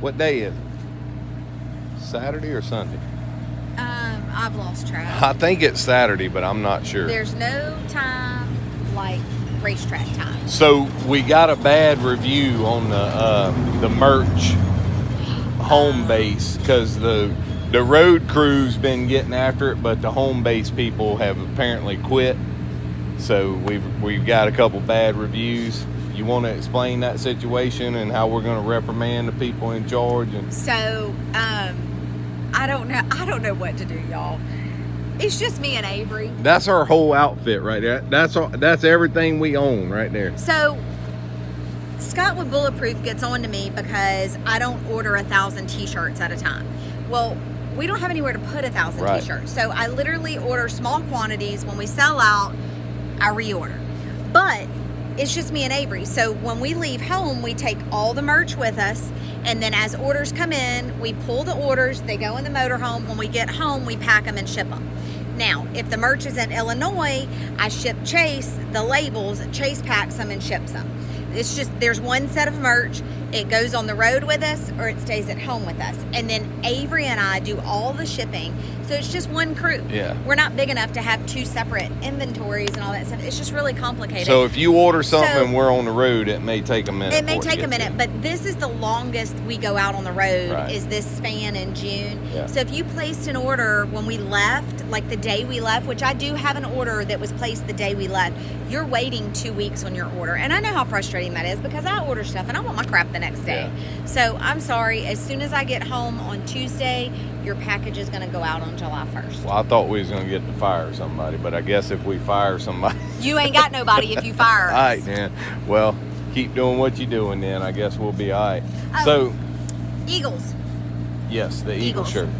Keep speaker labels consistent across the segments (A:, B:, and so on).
A: What day is it? Saturday or Sunday?
B: I've lost track.
A: I think it's Saturday, but I'm not sure.
B: There's no time like racetrack time.
A: So we got a bad review on the merch home base because the road crew's been getting after it, but the home base people have apparently quit. So we've got a couple bad reviews. You want to explain that situation and how we're going to reprimand the people in charge? And
B: so I don't know what to do, y'all. It's just me and Avery.
A: That's our whole outfit right there. That's everything we own right there.
B: So Scott with Bulletproof gets on to me because I don't order 1,000 t-shirts at a time. Well, we don't have anywhere to put 1,000 t-shirts. So I literally order small quantities. When we sell out, I reorder. But it's just me and Avery. So when we leave home, we take all the merch with us. And then as orders come in, we pull the orders. They go in the motorhome. When we get home, we pack them and ship them. Now, if the merch is in Illinois, I ship Chase the labels. Chase packs them and ships them. It's just, there's one set of merch. It goes on the road with us or it stays at home with us. And then Avery and I do all the shipping. So it's just one crew.
A: Yeah.
B: We're not big enough to have two separate inventories and all that stuff. It's just really complicated.
A: So if you order something and we're on the road, it may take a minute.
B: It may take a minute, but this is the longest we go out on the road is this span in June.
A: Yeah.
B: So if you placed an order when we left, like the day we left, which I do have an order that was placed the day we left, you're waiting 2 weeks on your order. And I know how frustrating that is because I order stuff and I want my crap the next day. Yeah. So I'm sorry. As soon as I get home on Tuesday, your package is going to go out on July 1st.
A: Well, I thought we was going to get to fire somebody, but I guess if we fire somebody...
B: You ain't got nobody if you fire us.
A: All right, then. Well, keep doing what you're doing then. I guess we'll be all right. So...
B: Eagles.
A: Yes, the Eagle shirt.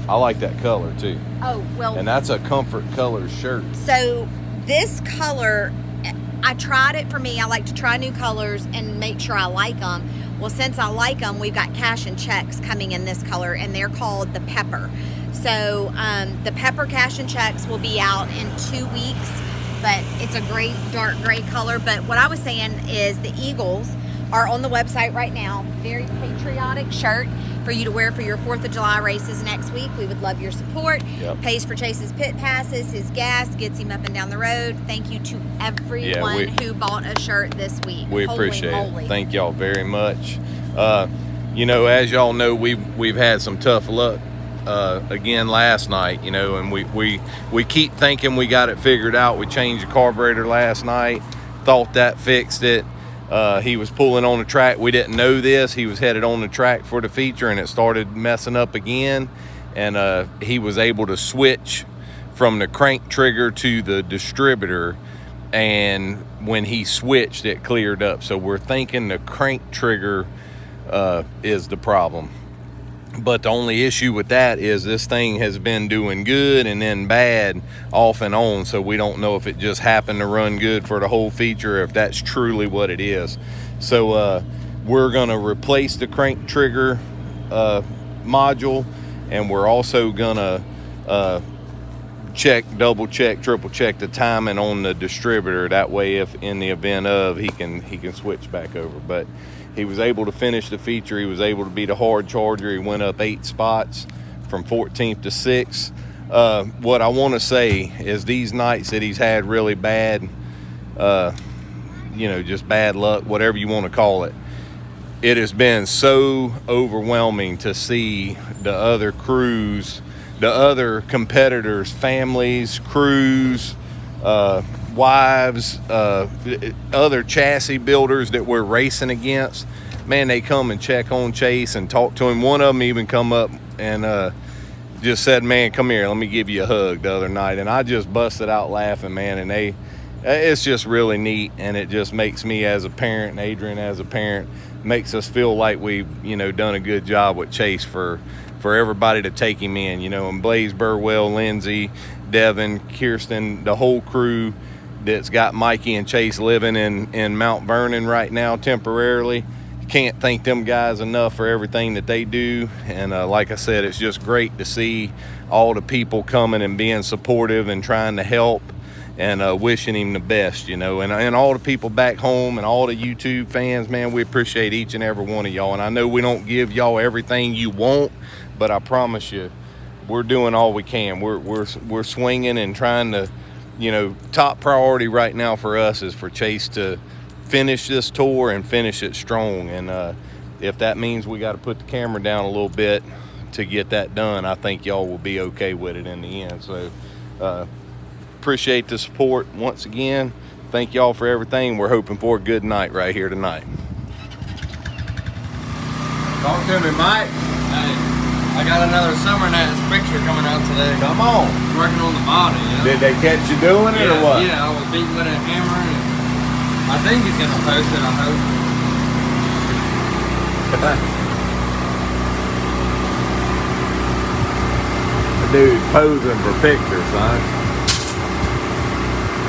A: I like that color, too.
B: Oh, well...
A: And that's a comfort color shirt.
B: So, this color... I tried it for me. I like to try new colors and make sure I like them. Well, since I like them, we've got cash and checks coming in this color, and they're called the Pepper. So the Pepper cash and checks will be out in 2 weeks, but it's a great dark gray color. But what I was saying is the Eagles are on the website right now. Very patriotic shirt for you to wear for your 4th of July races next week. We would love your support.
A: Yep.
B: Pays for Chase's pit passes, his gas, gets him up and down the road. Thank you to everyone who bought a shirt this week.
A: We appreciate it. Thank y'all very much. You know, as y'all know, we've had some tough luck again last night, you know, and we keep thinking we got it figured out. We changed the carburetor last night, thought that fixed it. He was pulling on the track. We didn't know this. He was headed on the track for the feature and it started messing up again. And he was able to switch from the crank trigger to the distributor. And when he switched, it cleared up. So we're thinking the crank trigger is the problem. But the only issue with that is this thing has been doing good and then bad off and on. So we don't know if it just happened to run good for the whole feature, or if that's truly what it is. So we're going to replace the crank trigger module, and we're also going to double check, triple check the timing on the distributor. That way, if in the event of, he can switch back over. But he was able to finish the feature. He was able to beat a hard charger. He went up 8 spots from 14th to 6th. What I want to say is these nights that he's had really bad, you know, just bad luck, whatever you want to call it, it has been so overwhelming to see the other crews, the other competitors, families, crews, wives, other chassis builders that we're racing against. Man, they come and check on Chase and talk to him. One of them even come up and just said, man, come here, let me give you a hug the other night. And I just busted out laughing, man. And it's just really neat. And it just makes me as a parent, and Adrian as a parent, makes us feel like we've, you know, done a good job with Chase for everybody to take him in, you know. And Blaze Burwell, Lindsay, Devin, Kirsten, the whole crew that's got Mikey and Chase living in Mount Vernon right now temporarily. Can't thank them guys enough for everything that they do. And like I said, it's just great to see all the people coming and being supportive and trying to help. and wishing him the best, you know, and all the people back home and all the YouTube fans, man, we appreciate each and every one of y'all. And I know we don't give y'all everything you want, but I promise you, we're doing all we can. We're swinging and trying to, you know, top priority right now for us is for Chase to finish this tour and finish it strong. And if that means we got to put the camera down a little bit to get that done, I think y'all will be okay with it in the end. So appreciate the support once again. Thank y'all for everything. We're hoping for a good night right here tonight. Talk to me, Mike.
C: Hey, I got another summer nights picture coming out today.
A: Come on.
C: Working on the body, you know?
A: Did they catch you doing it or what?
C: Yeah, I was beating with a hammer, and I think he's gonna post it, I hope.
A: Dude posing for pictures, son.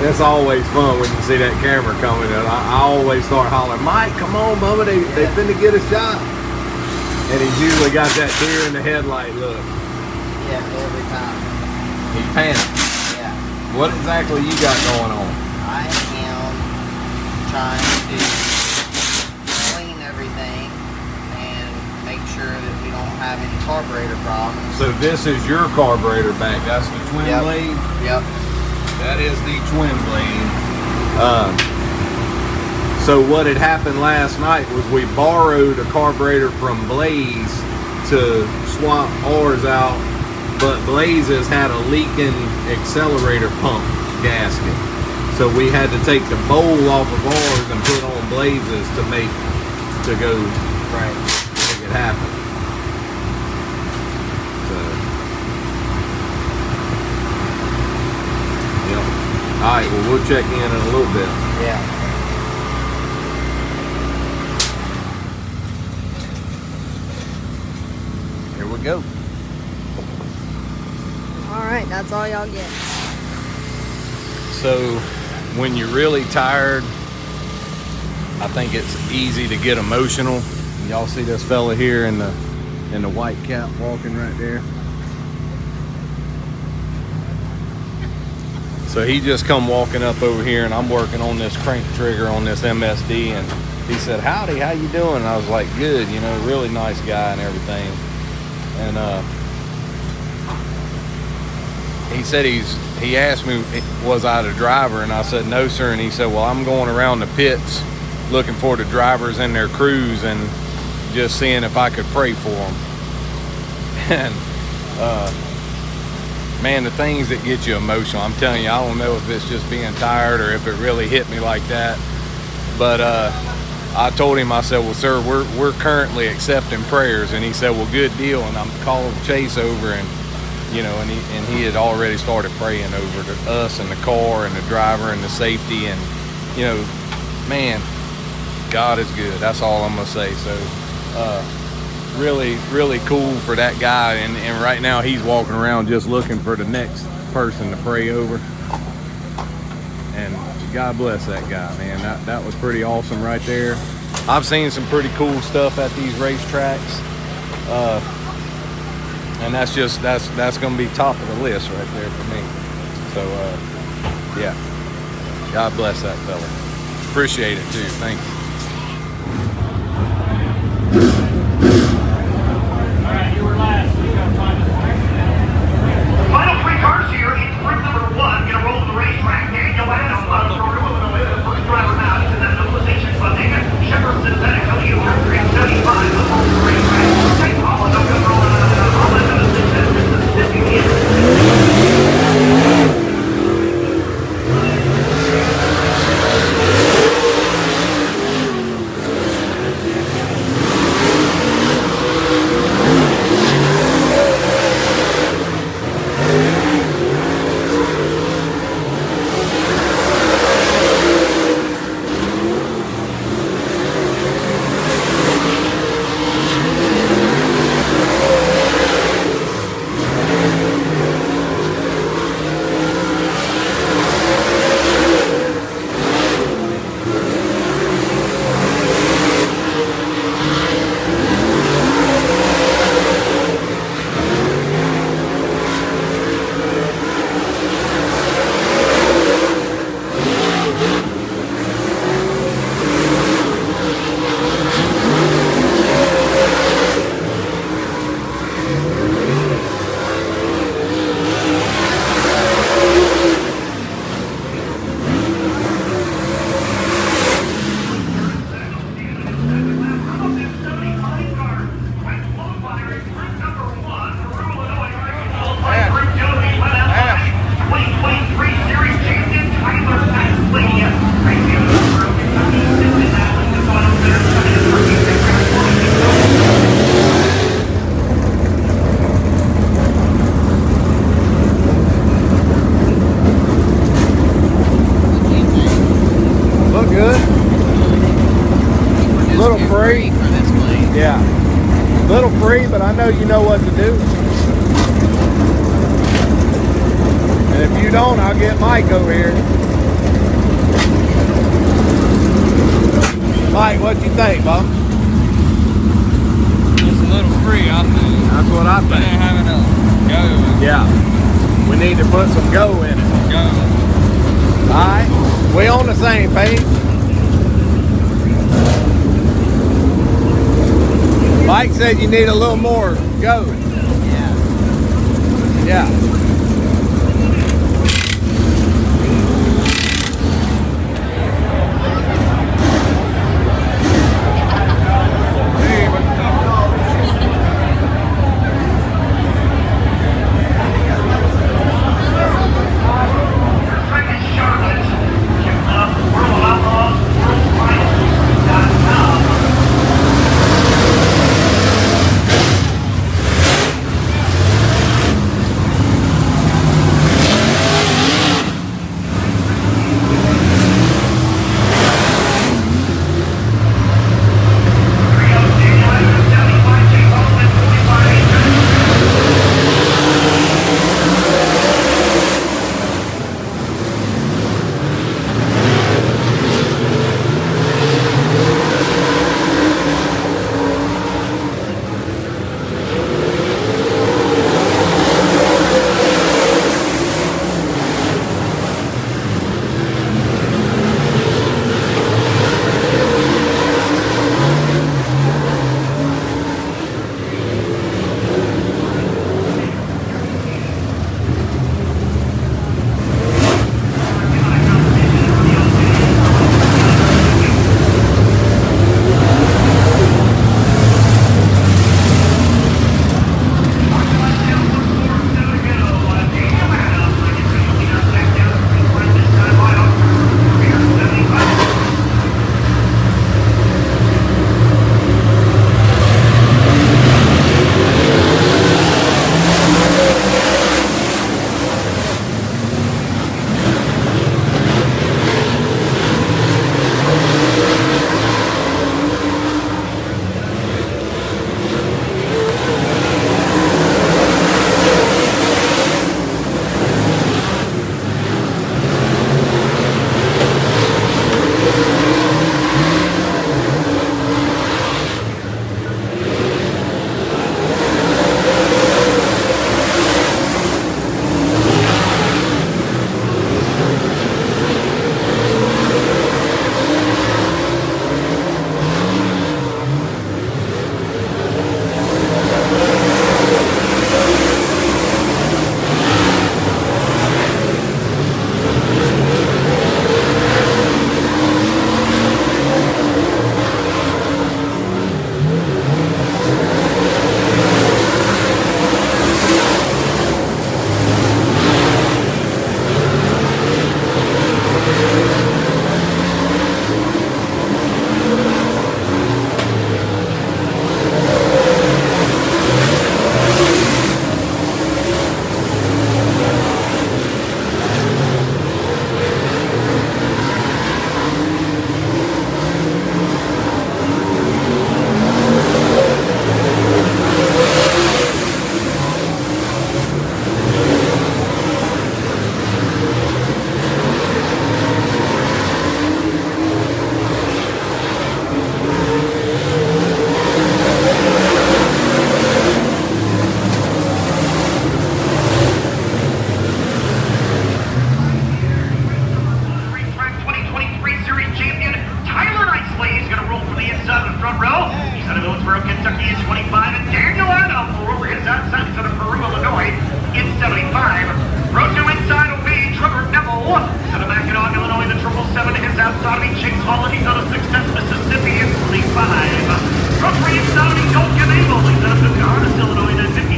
A: It's always fun when you see that camera coming in. I always start hollering, Mike, come on, Bubba, they finna get a shot. And he's usually got that deer in the headlight look.
D: Yeah, every time.
A: He's panicked.
D: Yeah.
A: What exactly you got going on?
D: I am trying to clean everything and make sure that we don't have any carburetor problems.
A: So this is your carburetor back. That's the twin
D: Yep.
A: blade?
D: Yep.
A: That is the twin blade. So what had happened last night was we borrowed a carburetor from Blaze to swap ours out, but Blaze's had a leaking accelerator pump gasket. So we had to take the bowl off of ours and put on Blaze's to make it happen. So, yep. All right, well, we'll check in a little bit.
D: Yeah.
A: Here we go.
B: All right, that's all y'all get.
A: So when you're really tired, I think it's easy to get emotional. Y'all see this fella here in the white cap walking right there. So he just come walking up over here, and I'm working on this crank trigger on this MSD, and he said, howdy, how you doing? And I was like, good, you know, really nice guy and everything. And he said he asked me, was I the driver? And I said, no, sir. And he said, well, I'm going around the pits looking for the drivers and their crews and just seeing if I could pray for them. And man, the things that get you emotional, I'm telling you, I don't know if it's just being tired or if it really hit me like that. But I told him, I said, well, sir, we're currently accepting prayers. And he said, well, good deal. And I'm calling Chase over, and you know, and he had already started praying over to us and the car and the driver and the safety. And you know, man, God is good. That's all I'm gonna say. So really, really cool for that guy. And right now he's walking around just looking for the next person to pray over. And God bless that guy, man. That was pretty awesome right there. I've seen some pretty cool stuff at these racetracks. And that's gonna be top of the list right there for me. So yeah. God bless that fella. Appreciate it too. Thank you.
E: Final three cars here in group number one, gonna roll to the racetrack. Daniel Adams, Illinois, the first driver out. He's in that mobilization funding. Shepard Synthetic, LU, 375, the roll to the racetrack. St. Paul, no good rolling all into the Mississippi.
A: Yeah. Little free, but I know you know what to do. And if you don't, I'll get Mike over here. Mike, what you think, Bob?
C: It's a little free, I think.
A: That's what I
C: We
A: think.
C: didn't have enough go.
A: Yeah. We need to put some go in it.
C: Go.
A: Alright? We on the same page. Mike said you need a little more go.
D: Yeah.
A: Yeah.
E: Illinois,